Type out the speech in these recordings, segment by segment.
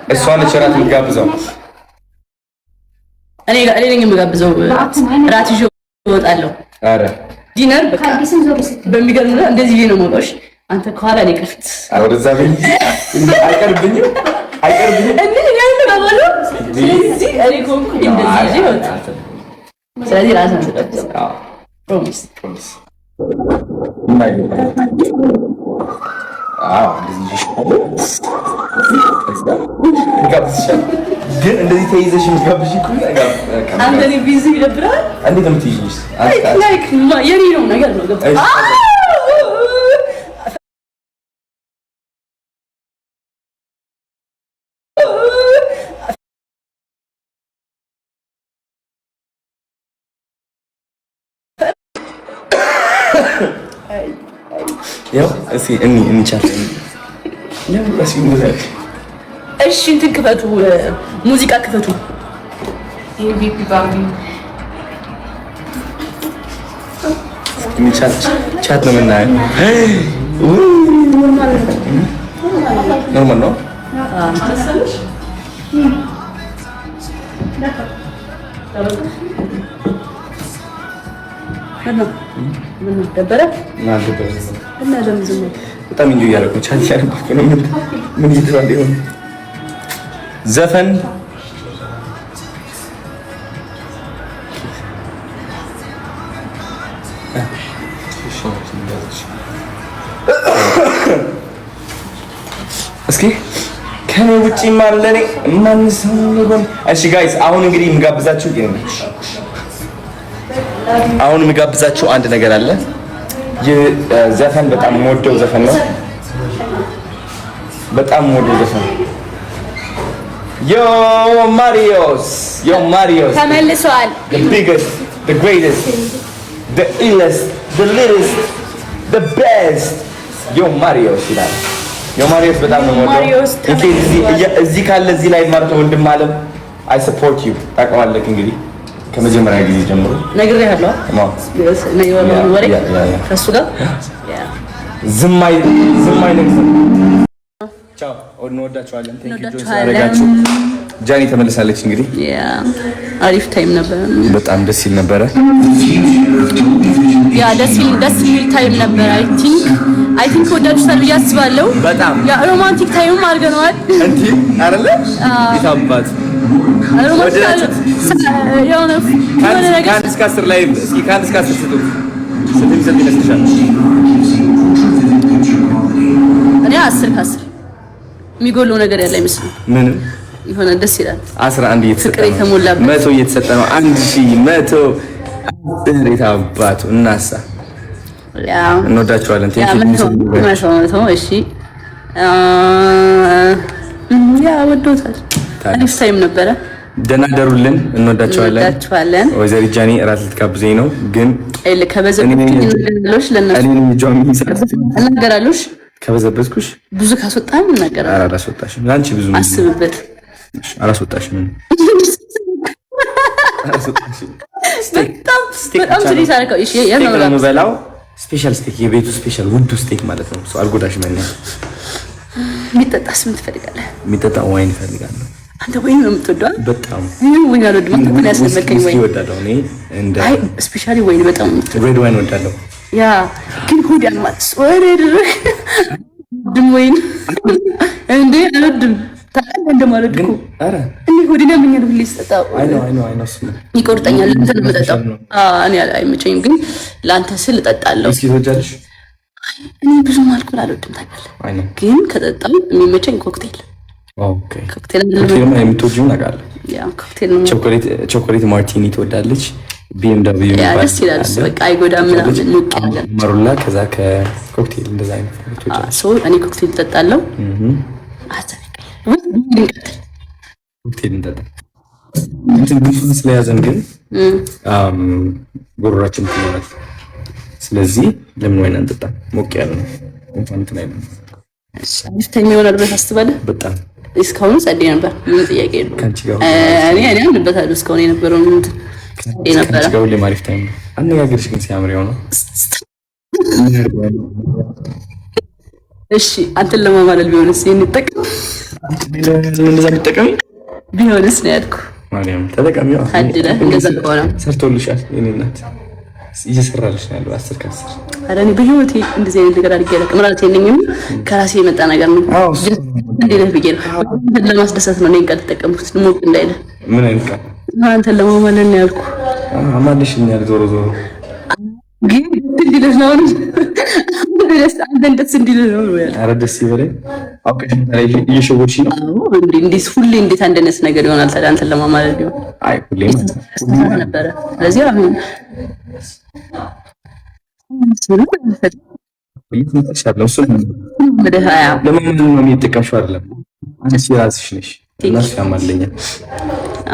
እሷ ነች እራት የምትጋብዘው። እኔ ነኝ የምጋብዘው። እራት ይዤ እወጣለሁ። ኧረ ዲነር በቃ በሚገርም እንደዚህ ነው የምወጣው። አንተ ከኋላ ላይ ከፍት ወደዛ አይቀርብኝም። ስለዚህ ራስን ተቀበል። ፕሮሚስ ግን እንደዚህ ተይዘሽ የምትጋብዥ አንተ ቢዚ ይደብራል። እንዴት ነው የምትይዥ? የኔ ነው ነገር ነው። ያው እስኪ እንቻለን። እሺ እንትን ክፈቱ፣ ሙዚቃ ክፈቱ። ቻት ነው የምናየው። ኖርማል ነው። ደበረ በጣም እንጆ እያደረኩ ነው። ቻት እያደረኩ ነው። ምን እየተባለ ይሆን? ዘፈን እስኪ ከኔ ውጪ ማለኔ ማንስ ነው? እሺ ጋይስ አሁን እንግዲህ የምጋብዛችሁ አንድ ነገር አለ። ይህ ዘፈን በጣም የምወደው ዘፈን ነው። ዮ ማሪዮስ ተመልሷል። the biggest, the greatest, the illest, the littlest, the best ዮ ማሪዮስ ይላል። ዮ ማሪዮስ በጣም ነው የምወደው። እዚህ ካለ እዚህ ላይ ማለት ነው ወንድም አለም I support you ታውቀዋለህ እንግዲህ ከመጀመሪያ ጊዜ ጀምሮ ነግሬሃለሁ። ከእሱ ጋር ዝም አይነግዝም። ቻው፣ እንወዳችኋለን። ጃኒ ተመልሳለች። እንግዲህ አሪፍ ታይም ነበረ። በጣም ደስ ይል ነበረ። ደስ የሚል ታይም ነበረ። አይ ቲንክ ወዳችሁታል ብዬ አስባለሁ። በጣም ሮማንቲክ ታይምም አድርገነዋል። እንዴ አይደለ? ይታባት ከአንድ እስከ 10 ላይ እስኪ ከአንድ እስከ 10 ስጡት። ስንት ይሰጥ ይመስልሻል? እኔ 10 ከ10 የሚጎለው ነገር ያለ አይመስልም። ምንም የሆነ ደስ ይላል። 11 እየተሰጠ ፍቅር የተሞላበት 100 እየተሰጠ ነው። 1100 የታባቱ እናሳ እንወዳችኋለን። እሺ ወዶታል። አሪፍ ታይም ነበረ። ደህና ደሩልን። እንወዳችኋለን። ወይዘሪት ጃኒ እራት ልትጋብዘኝ ነው ግን እናገራለሽ። ከበዘበዝኩሽ ብዙ ካስወጣን እናገራለን። አላስወጣሽም። ላንቺ ብዙ አስብበት። አላስወጣሽም። በጣም ትሪት አደረገው። እሺ የምበላው ስፔሻል ስቴክ፣ የቤቱ ስፔሻል ውዱ ስቴክ ማለት ነው። ሰው አልጎዳሽም። የሚጠጣስ ምን ትፈልጋለህ? የሚጠጣ ዋይን እፈልጋለሁ። አንተ ወይን ነው የምትወደው? በጣም ወይን አልወድም። አንተ ምን ያስፈልገኝ? ወይን እወዳለሁ እኔ አይ ስፔሻሊ ወይን በጣም ሬድ ዋይን እወዳለሁ። ያ ግን ሆድ ያልማት ወሬድ ድም ወይን እንዴ አልወድም። ታውቃለህ እንደማለት እኮ አረ እኔ ሆዴን ያመኛል ሁሌ ስጠጣው። አይ ነው ይቆርጠኛል። እንትን የምጠጣው እኔ አይመቸኝም፣ ግን ለአንተ ስል እጠጣለሁ። እስኪ ትወጃለሽ? እኔ ብዙ አልኮል አልወድም ታውቃለህ፣ ግን ከጠጣው የሚመቸኝ ኮክቴል። ኦኬ ኮክቴል ነው የምትወጂው? አውቃለሁ። ያ ኮክቴል ነው። ቾኮሌት ማርቲኒ ትወዳለች? BMW ያ ደስ ይላል። በቃ አይጎዳም ምናምን እንቀያለ ማሩላ ከዛ ከኮክቴል እንደዛ አይነት ሶ እኔ ኮክቴል እጠጣለሁ። ኮክቴል እንጠጣ እንትን ጉንፋን ስለያዘን ግን ጎሮራችን ትኖራል። ስለዚህ ለምን ወይን አንጠጣ? ሞቅ ያለ ነው ጉንፋን እንትን አይደለም። አሪፍተኛ ይሆናል ብለህ ታስባለህ? በጣም እስካሁን ጸዴ ነበር። ምን ጥያቄ የለውም። እኔ አንበታለሁ እስካሁን የነበረው ምን ጸዴ ነበር። ከአንቺ ጋር ሁሌም አሪፍ ታይም ነው። አነጋገርሽ ግን ሲያምር ነው። እሺ አንተን ለማማለል ቢሆንስ ይሄን ይጠቀም እንደዛ ተጠቀሚ ቢሆንስ ነው ያልኩ። ማርያም ተጠቀሚው። አድለ እንደዛ ከሆነ ሰርቶልሻል። የኔ እናት እየሰራልሽ ነው ያለው 10 ከ10። ኧረ እኔ በህይወቴ እንደዚህ አይነት ነገር አድርጌ አላውቅም። ማለት የለኝም ከራሴ የመጣ ነገር ነው። እንዴት ነው ብዬ ነው ለማስደሰት ነው እኔን ቃል ተጠቀምኩት። ሞቅ እንዳይለ ምን አይነት ቃል አንተን ለማማለል ነው ያልኩ። አማልሽኛል ዞሮ ዞሮ ግን እንዲልህ ነው አንተን ደስ እንዲልህ ነው ያልኩ። ኧረ ደስ ይበለኝ። አውቀሽ እየሸወድሽ ነው። አዎ እንዴት ሁሌ እንዴት አንደነስ ነገር ይሆናል ታዲያ አንተን ለማማለል ነው። አይ ሁሌ ነበር። ስለዚህ አሁን ይተሻለው እሱ ለማማለል ነው የሚጠቀምሽው አይደለም። አንቺ ራስሽ ነሽ እና ያማለኛል።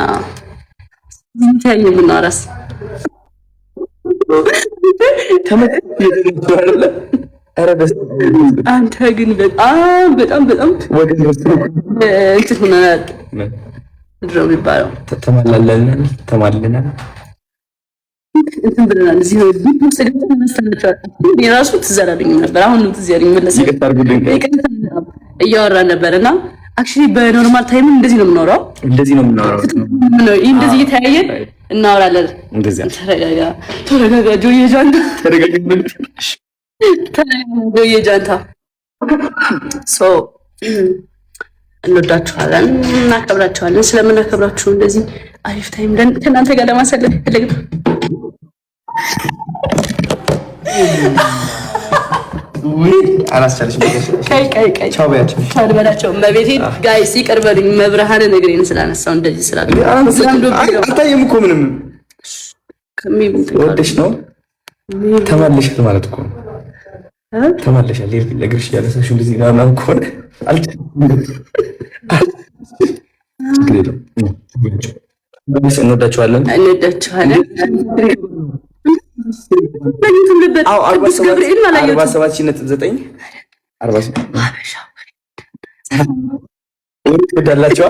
አዎ ይሄ ምን አራስ አንተ ግን በጣም ወደ እንትን ሆነናል። ድሮ የሚባለው ተማለናል እንትን ብለናል። እዚህ ነው ሰገተን መሰለቻው የራሱ ትዝ አላለኝም ነበር። አሁን ነው ትዝ ያለኝ። መለሰ እያወራን ነበርና አክቹሊ በኖርማል ታይም እንደዚህ ነው የምናወራው። እንደዚህ እየተያየን እናወራለን። እንደዚህ ተረጋጋ ጆዬ ጃንታ እንወዳችኋለን፣ እናከብራችኋለን። ስለምናከብራችሁ እንደዚህ አሪፍ ታይም ከእናንተ ጋር ለማሳለፍ ይፈልግ አላስቻለሽ ቻው በላቸው። መቤቴ ጋይስ ይቅር በሉኝ። መብርሃንን እግሬን ስላነሳው እንደዚህ ስላለ አታየም እኮ ምንም ወደሽ ነው ተመለሻል ማለት እኮ ተመለሻል። ለግርሽ ያለሰሽ እንደዚህ ጋር ነው እኮ እንወዳችኋለን። አዎ 47.9 ወዳላችሁ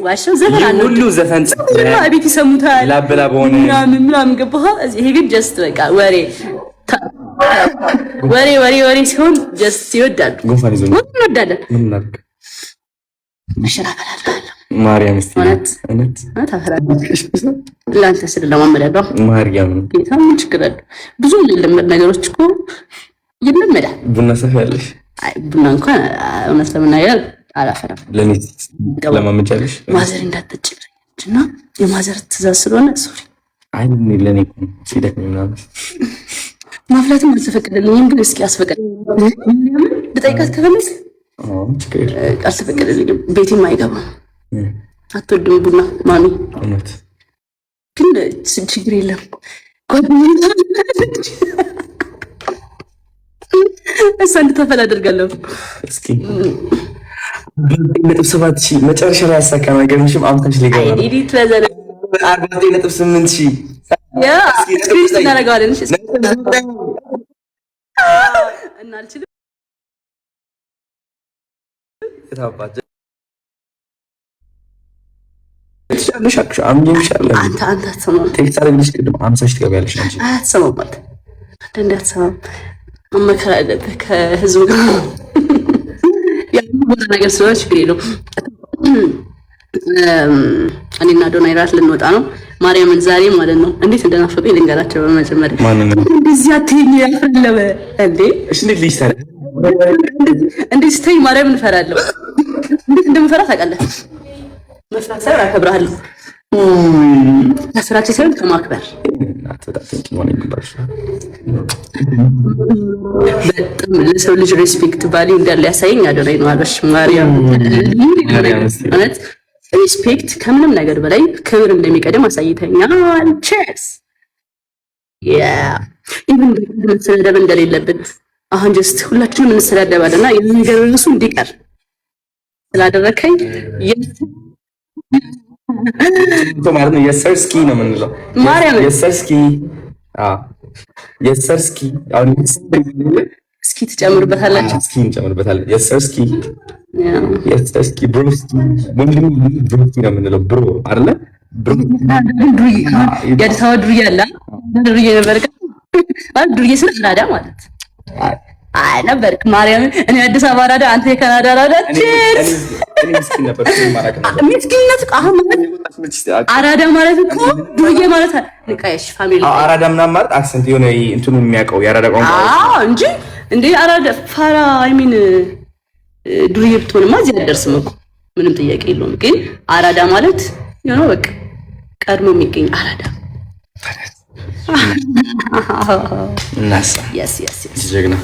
ዋሻው ዘፈን አለ ሁሉ ዘፈን አቤት ይሰሙታል። ላበላ በሆነ ምናምን ገባህ። ይሄ ግን ጀስት በቃ ወሬ ሲሆን ጀስት ይወዳሉ። ጉንፋን ይዞ እንወዳለን። ምን እናድርግ? መሸራፈል ማርያም እስቲ እውነት ለአንተ ስል ለማመዳለሁ ማርያም ጌታ ምን ችግር አለ? ብዙ የለመድ ነገሮች እኮ ይለመዳል። ቡና ሰፊ ያለሽ? አይ ቡና እንኳን እውነት ለመናገር አላፈራም። ለኔ ለማመጫለሽ ማዘር እንዳትጠጪ ብለኝና የማዘር ትእዛዝ ስለሆነ ሶሪ። አይ ለኔ ሲደክመኝ ምናምን ማፍላትም አልተፈቀደልኝም። ግን እስኪ አስፈቀደልኝ ልጠይቃት ከፈለስ አልተፈቀደልኝም። ቤቴም አይገባም። አትወድም ቡና ማሚ? እውነት ግን ችግር የለም። እሷ እንድታፈላ አደርጋለሁ። እስኪ 7,000 መጨረሻ ላይ ያሳካና ገርምሽም አምታሽ ሊገባ ነው። 49,800 ያ ስክሪፕት እናደርገዋለን። እሺ እና አልችልም ታባጀ ትሻለሽ አክቹአሊ ይሻላል። አንተ አትሰማም። ቴክስት አድርግልሽ ቅድም 50 ሺህ ትገቢያለሽ እንጂ አትሰማም ማለት አንተ አትሰማም። አመከራ አለብህ ከህዝቡ ጋር ያለው ነገር ስለሆነ ችግር የለውም። እኔና ዶናይ ራት ልንወጣ ነው። ማርያምን ዛሬ ማለት ነው እንዴት እንደናፈቀኝ ልንገራቸው። በመጀመሪያ እንደዚህ አትይኝ ያፈለበ እንዴ እሺ እንዴት ልጅ ታዲያ እንዴት ስተይ ማርያምን እንፈራለሁ። እንዴት እንደምፈራ ታውቃለህ? መስራት ሳይሆን አከብርሃለሁ። መስራት ሳይሆን ከማክበር በጣም ለሰው ልጅ ሬስፔክት ቫልዩ እንዳለ ያሳየኝ አዶናይ ነው። አለሽ ማርያም ማለት ሬስፔክት ከምንም ነገር በላይ ክብር እንደሚቀድም አሳይተኛል። ቼርስ ያ ኢቭን መሰዳደብ እንደሌለብን አሁን ጀስት ሁላችንም እንሰዳደባለና ይሄ ነገር ራሱ እንዲቀር ስላደረከኝ ማለት ነው። የሰርስኪ ነው የምንለው ማርያም የሰርስኪ የሰርስኪ አሁን እስኪ ትጨምርበታላችሁ። እስኪ እንጨምርበታለን። የሰርስኪ ብሮስኪ ወንድም ብሮስኪ ነው የምንለው። ብሮ አይደለ ብሮ የአዲስ አበባ ዱርዬ አለ ዱርዬ ነበር። ዱርዬ ስለ አራዳ ማለት አይ ነበርክ ማርያም። እኔ አዲስ አበባ አራዳ፣ አንተ የካናዳ አራዳ። እኔ ምስኪን ነበር ማለት ነው። ምስኪንነት አሁን አራዳ ማለት እኮ ዱርዬ ማለት ልቃየሽ ፋሚሊ አራዳ ምናምን ማለት አክሰንት የሆነ እንትኑ የሚያውቀው የአራዳ ቋንቋ እንጂ እንዴ አራዳ ፋራ አይ ሚን ዱርዬ ብትሆንማ እዚህ አልደርስም እኮ ምንም ጥያቄ የለውም። ግን አራዳ ማለት የሆነ በቃ ቀድሞ የሚገኝ አራዳ እናሳ yes ጀግና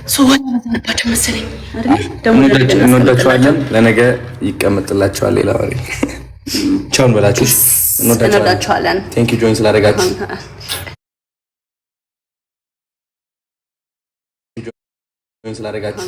ሶዋት ማለት መሰለኝ አይደል? ደሞ እንወዳቸዋለን። ለነገ ይቀመጥላቸዋል ሌላ ወሬ። ቻው እንበላችሁ። እንወዳቸዋለን። ቴንክ ዩ ጆይን ስላደረጋችሁ ስላደረጋችሁ